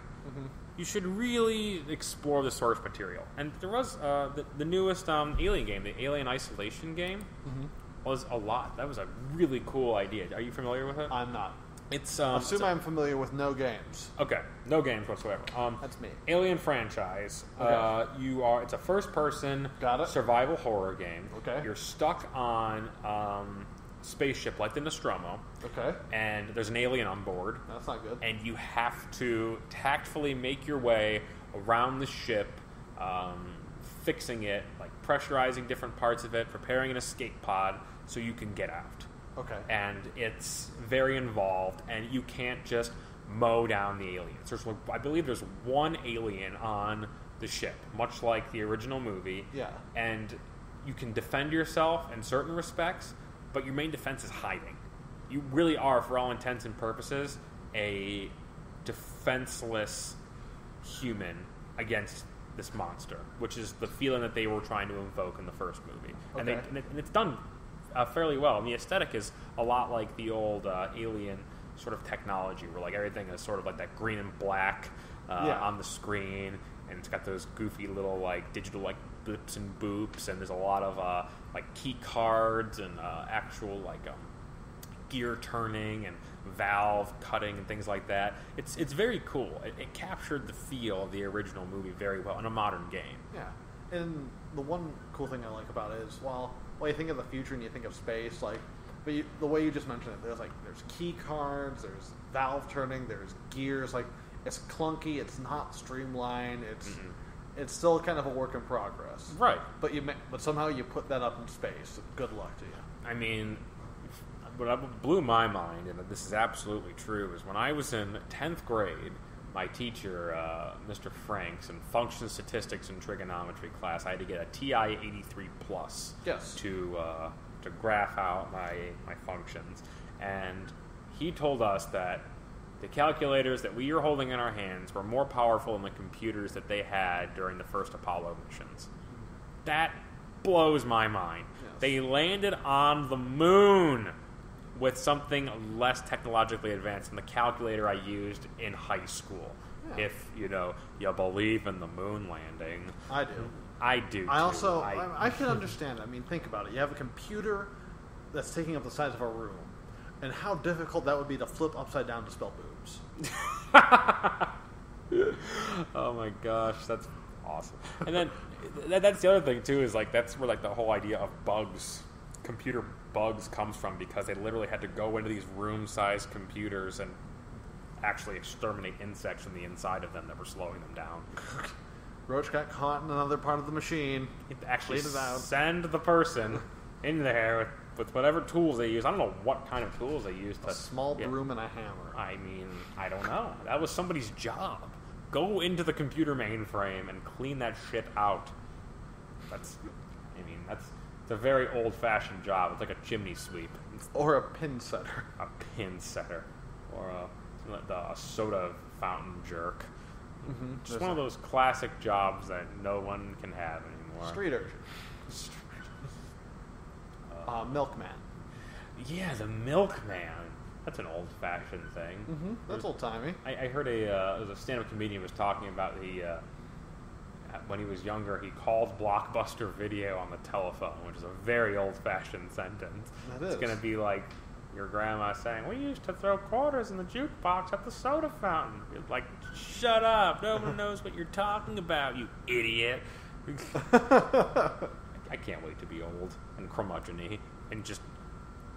you should really explore the source material. And there was the newest Alien game, the Alien Isolation game, was a lot. That was a really cool idea. Are you familiar with it? I'm not. It's assume I'm familiar with no games. Okay, no games whatsoever. That's me. Alien franchise. Okay. It's a first-person survival horror game. Okay. You're stuck on spaceship like the Nostromo. Okay. And there's an alien on board. That's not good. And you have to tactfully make your way around the ship, fixing it, like pressurizing different parts of it, preparing an escape pod so you can get out. Okay. And it's very involved, and you can't just mow down the aliens. I believe there's one alien on the ship, much like the original movie. Yeah. And you can defend yourself in certain respects, but your main defense is hiding. You really are, for all intents and purposes, a defenseless human against this monster, which is the feeling that they were trying to invoke in the first movie. Okay. And it's done fairly well. And the aesthetic is a lot like the old Alien sort of technology, where like everything is sort of like that green and black on the screen, and it's got those goofy little like digital like blips and boops, and there's a lot of like key cards and actual like gear turning and valve cutting and things like that. It's very cool. It captured the feel of the original movie very well in a modern game. Yeah, and the one cool thing I like about it is, while you think of the future and you think of space, like, but the way you just mentioned it, there's key cards, there's valve turning, there's gears. Like, it's clunky, it's not streamlined, it's still kind of a work in progress. Right. But somehow you put that up in space. Good luck to you. I mean, what blew my mind, and this is absolutely true, is when I was in 10th grade, my teacher, Mr. Franks, in function statistics and trigonometry class, I had to get a TI 83 plus to graph out my functions. And he told us that the calculators that we were holding in our hands were more powerful than the computers that they had during the first Apollo missions. That blows my mind. Yes. They landed on the moon with something less technologically advanced than the calculator I used in high school. Yeah. If, you believe in the moon landing. I do. I do, I also, I can understand. I mean, think about it. You have a computer that's taking up the size of a room, and how difficult that would be to flip upside down to spell boobs. Oh my gosh, that's awesome. And then that's the other thing too, is like that's where like the whole idea of computer bugs comes from, because they literally had to go into these room-sized computers and actually exterminate insects from the inside of them that were slowing them down. Roach got caught in another part of the machine. It actually send the person in there with whatever tools they use. I don't know what kind of tools they used. A small broom and a hammer. I mean, I don't know. That was somebody's job. Go into the computer mainframe and clean that shit out. It's a very old-fashioned job. It's like a chimney sweep. Or a pin setter. A pin setter. Or a soda fountain jerk. Mm-hmm. Just one of those classic jobs that no one can have anymore. Street urchin. Milkman. Yeah, the milkman. That's an old-fashioned thing. Mm-hmm. That's old-timey. I heard a stand-up comedian was talking about when he was younger, he called Blockbuster Video on the telephone, which is a very old-fashioned sentence. It's going to be like your grandma saying, "We used to throw quarters in the jukebox at the soda fountain." You're like, shut up! No one knows what you're talking about, you idiot. I can't wait to be old and curmudgeon-y and just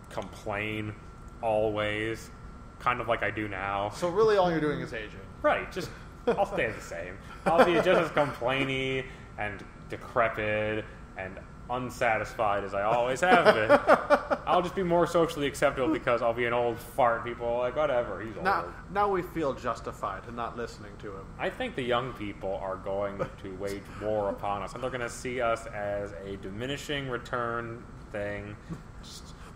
complain always, kind of like I do now. So really all you're doing is aging. Right, just I'll stay the same. I'll be just as complainy and decrepit and unsatisfied as I always have been. I'll just be more socially acceptable because I'll be an old fart. People are like, whatever, he's old. Now we feel justified in not listening to him. I think the young people are going to wage war upon us, and they're going to see us as a diminishing return thing.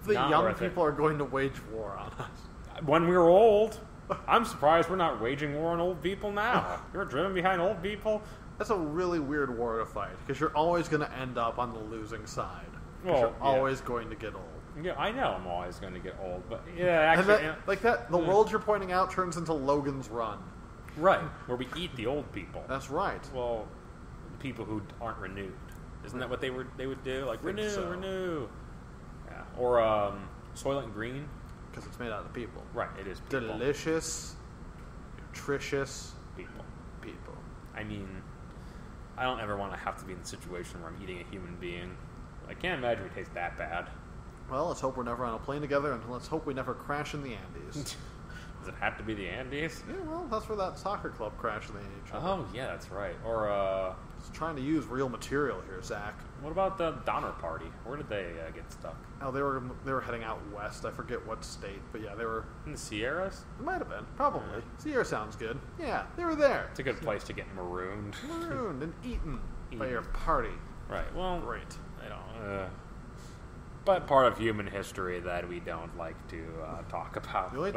The young people are going to wage war on us. When we're old, I'm surprised we're not waging war on old people now. You're driven behind old people? That's a really weird war to fight, because you're always going to end up on the losing side. Well, you're always going to get old. Yeah, I know I'm always going to get old, but yeah, actually... the world you're pointing out turns into Logan's Run. Right, where we eat the old people. That's right. Well, the people who aren't renewed. Isn't that what they would do? Like, renew. Yeah. Or Soylent Green. Because it's made out of people. Right, it is people. Delicious, nutritious people. I mean, I don't ever want to have to be in the situation where I'm eating a human being. I can't imagine we taste that bad. Well, let's hope we're never on a plane together, and let's hope we never crash in the Andes. Does it have to be the Andes? Yeah, well, that's where that soccer club crashed in each other. Oh, yeah, that's right. Or, Just trying to use real material here, Zach. What about the Donner Party? Where did they get stuck? Oh, they were heading out west. I forget what state, but yeah, they were... In the Sierras? It might have been. Probably. Sierra sounds good. Yeah, they were there. It's a good place to get marooned. Marooned and eaten by your party. Right, well... Great. I don't... but part of human history that we don't like to talk about. The only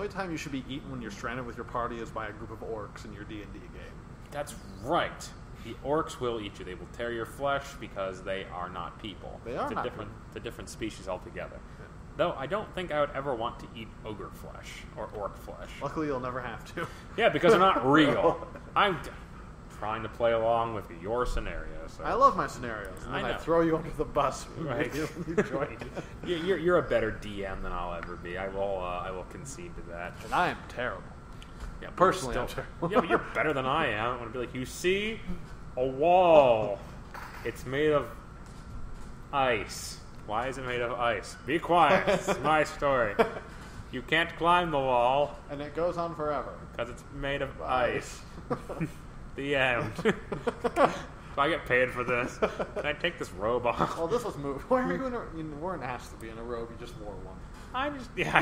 time you should be eaten when you're stranded with your party is by a group of orcs in your D&D game. That's right. The orcs will eat you. They will tear your flesh because they are not people. They are not people. It's a different species altogether. Yeah. Though I don't think I would ever want to eat ogre flesh or orc flesh. Luckily, you'll never have to. Yeah, because they're not real. I'm trying to play along with your scenario. So. I love my scenarios. And then I throw you under the bus. Right. You join. You're a better DM than I'll ever be. I will concede to that. And I am terrible. Yeah, personally, I'm terrible. Yeah, but you're better than I am. I'm going to be like, you see a wall. It's made of ice. Why is it made of ice? Be quiet. It's my story. You can't climb the wall. And it goes on forever. Because it's made of ice. The end. Do I get paid for this? Can I take this robe off? Well, this was moved. Why are you weren't asked to be in a robe. You just wore one. I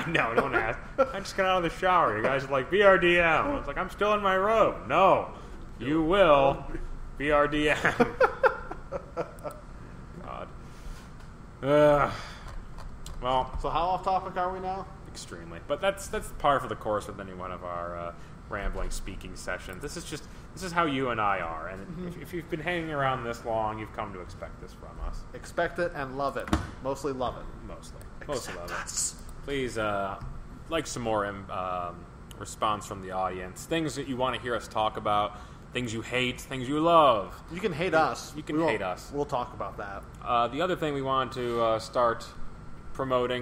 know, don't ask. I just got out of the shower. You guys are like, BRDM. I was like, I'm still in my robe. No, you will. BRDM. God. Well. So how off topic are we now? Extremely. But that's par for the course with any one of our rambling speaking sessions. This is how you and I are. And if you've been hanging around this long, you've come to expect this from us. Expect it and love it. Mostly love it. Mostly love it. Please, like some more response from the audience. Things that you want to hear us talk about. Things you hate. Things you love. You can hate us. You can hate us. We'll talk about that. The other thing we wanted to start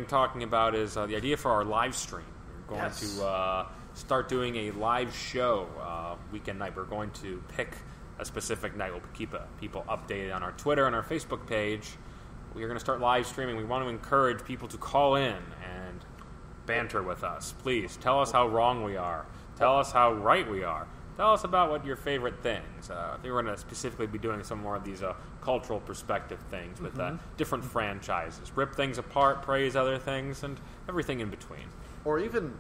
talking about is the idea for our live stream. We're going to start doing a live show weekend night. We're going to pick a specific night. We'll keep people updated on our Twitter and our Facebook page. We are going to start live streaming. We want to encourage people to call in and banter with us. Please, tell us how wrong we are. Tell us how right we are. Tell us about what your favorite things. I think we're going to specifically be doing some more of these cultural perspective things with different franchises. Rip things apart, praise other things, and everything in between. Or even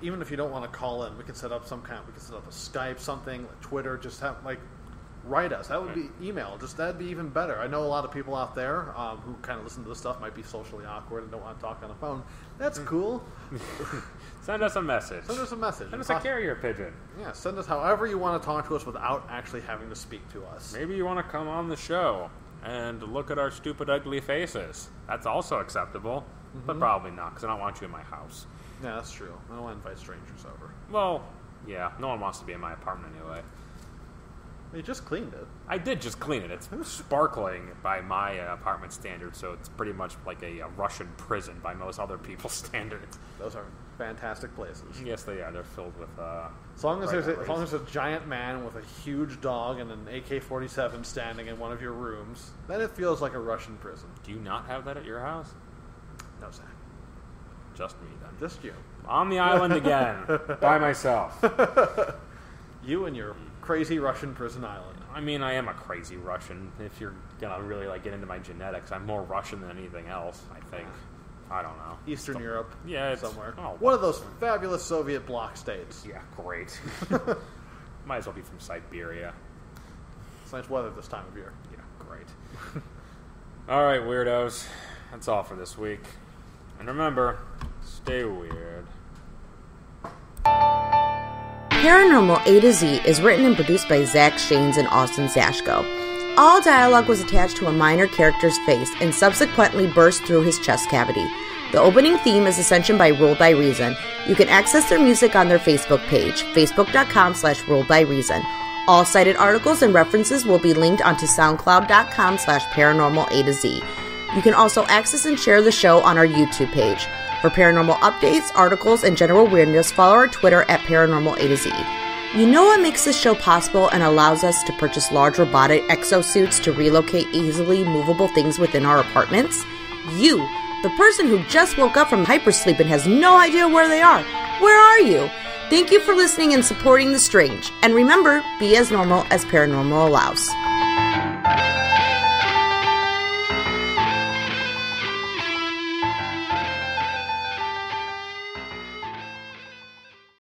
if you don't want to call in, we can set up a Skype, something, Twitter, just have write us. That would be email. That'd be even better. I know a lot of people out there who kind of listen to this stuff might be socially awkward and don't want to talk on the phone. That's cool. Send us a message. Send us a carrier pigeon. Yeah, send us however you want to talk to us without actually having to speak to us. Maybe you want to come on the show and look at our stupid, ugly faces. That's also acceptable, but probably not, because I don't want you in my house. Yeah, that's true. I don't want to invite strangers over. Well, yeah, no one wants to be in my apartment anyway. You just cleaned it. I did just clean it. It's sparkling by my apartment standards, so it's pretty much like a Russian prison by most other people's standards. Those are fantastic places. Yes, they are. They're filled with. As long as there's a giant man with a huge dog and an AK-47 standing in one of your rooms, then it feels like a Russian prison. Do you not have that at your house? No, Zach. Just me then. Just you. On the island again, by myself. You and your crazy Russian prison island. I mean, I am a crazy Russian. If you're gonna really get into my genetics, I'm more Russian than anything else, I think. I don't know. Eastern Europe. Yeah, somewhere. Oh, one of those fabulous Soviet bloc states. Yeah, great. Might as well be from Siberia. It's nice weather this time of year. Yeah, great. All right, weirdos. That's all for this week. And remember, stay weird. Paranormal A to Z is written and produced by Zach Shanes and Austin Zashko. All dialogue was attached to a minor character's face and subsequently burst through his chest cavity. The opening theme is Ascension by Ruled by Reason. You can access their music on their Facebook page, facebook.com/ruledbyreason. All cited articles and references will be linked onto soundcloud.com/paranormal A to Z. You can also access and share the show on our YouTube page. For paranormal updates, articles, and general weirdness, follow our Twitter at Paranormal A to Z. You know what makes this show possible and allows us to purchase large robotic exosuits to relocate easily movable things within our apartments? You, the person who just woke up from hypersleep and has no idea where they are. Where are you? Thank you for listening and supporting the strange. And remember, be as normal as paranormal allows.